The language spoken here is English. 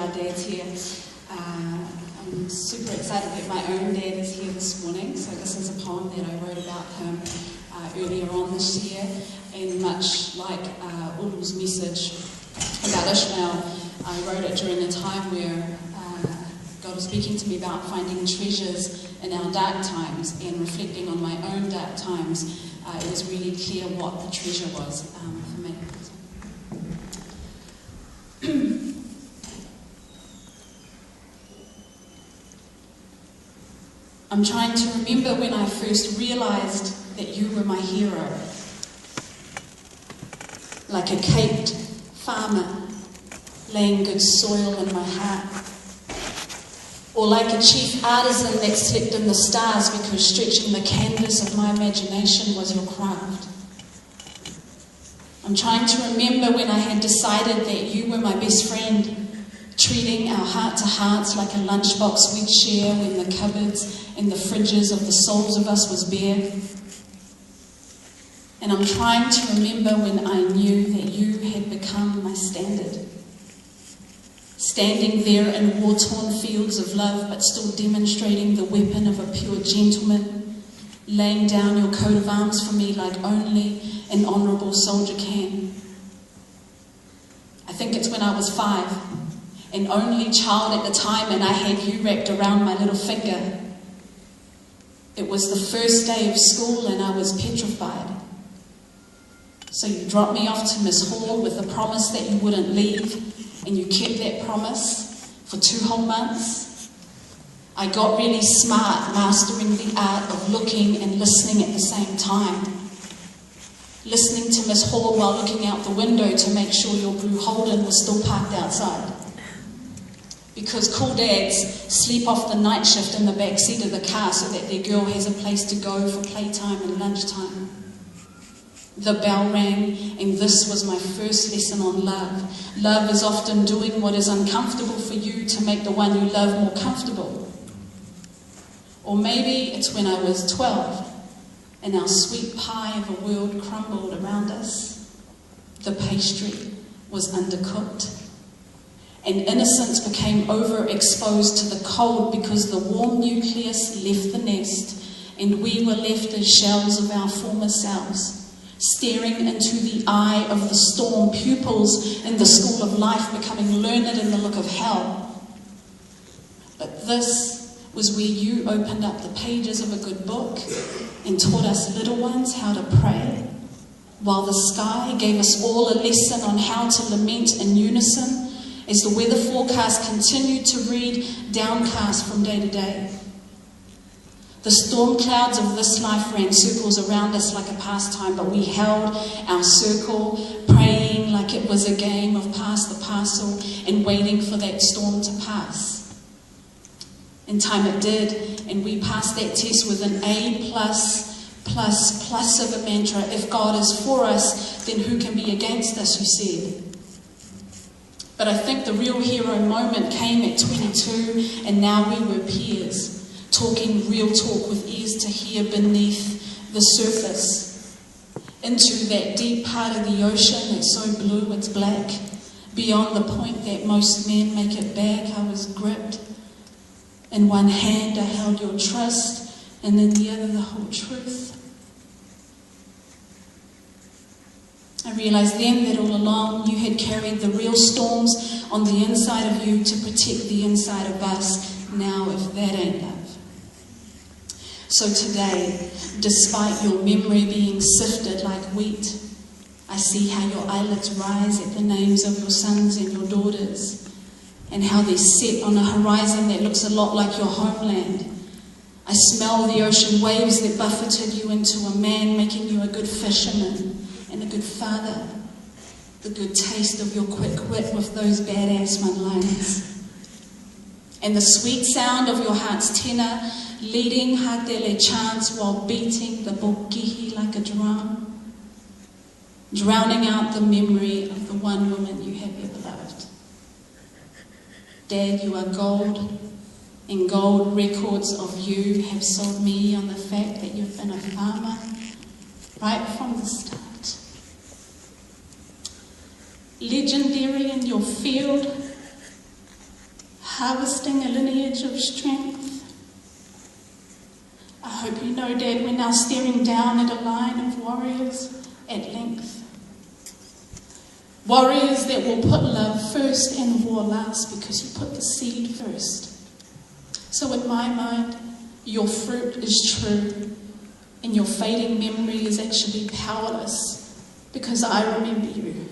our dads here. I'm super excited that my own dad is here this morning. So this is a poem that I wrote about him earlier on this year. And much like Ulu's message about Ishmael, I wrote it during a time where God was speaking to me about finding treasures in our dark times, and reflecting on my own dark times. It was really clear what the treasure was for me. I'm trying to remember when I first realized that you were my hero. Like a caped farmer laying good soil in my heart. Or like a chief artisan that slept in the stars because stretching the canvas of my imagination was your craft. I'm trying to remember when I had decided that you were my best friend, treating our heart-to-hearts like a lunchbox we'd share when the cupboards and the fridges of the souls of us was bare. And I'm trying to remember when I knew that you had become my standard. Standing there in war-torn fields of love, but still demonstrating the weapon of a pure gentleman, laying down your coat of arms for me like only an honourable soldier can. I think it's when I was 5, an only child at the time, and I had you wrapped around my little finger. It was the first day of school and I was petrified. So you dropped me off to Miss Hall with the promise that you wouldn't leave, and you kept that promise for 2 whole months. I got really smart, mastering the art of looking and listening at the same time. Listening to Miss Hall while looking out the window to make sure your blue Holden was still parked outside. Because cool dads sleep off the night shift in the back seat of the car so that their girl has a place to go for playtime and lunchtime. The bell rang, and this was my first lesson on love. Love is often doing what is uncomfortable for you to make the one you love more comfortable. Or maybe it's when I was 12, and our sweet pie of a world crumbled around us. The pastry was undercooked, and innocence became overexposed to the cold because the warm nucleus left the nest, and we were left as shells of our former selves. Staring into the eye of the storm, pupils in the school of life becoming learned in the look of hell. But this was where you opened up the pages of a good book and taught us little ones how to pray, while the sky gave us all a lesson on how to lament in unison as the weather forecast continued to read downcast from day to day. The storm clouds of this life ran circles around us like a pastime, but we held our circle, praying like it was a game of pass the parcel and waiting for that storm to pass. In time it did, and we passed that test with an A+++ of a mantra. If God is for us, then who can be against us, you said. But I think the real hero moment came at 22, and now we were peers. Talking real talk with ears to hear beneath the surface, into that deep part of the ocean that's so blue it's black, beyond the point that most men make it back. I was gripped. In one hand I held your trust, and in the other the whole truth. I realized then that all along you had carried the real storms on the inside of you to protect the inside of us. Now if that ain't love. So today, despite your memory being sifted like wheat, I see how your eyelids rise at the names of your sons and your daughters, and how they sit on a horizon that looks a lot like your homeland. I smell the ocean waves that buffeted you into a man, making you a good fisherman and a good father. The good taste of your quick wit with those badass one-liners. And the sweet sound of your heart's tenor, leading hatele chants while beating the bokihi like a drum, drowning out the memory of the one woman you have ever loved. Dad, you are gold, and gold records of you have sold me on the fact that you've been a farmer right from the start. Legendary in your field, harvesting a lineage of strength. I hope you know, Dad, we're now staring down at a line of warriors at length. Warriors that will put love first and war last because you put the seed first. So in my mind, your fruit is true and your fading memory is actually powerless because I remember you.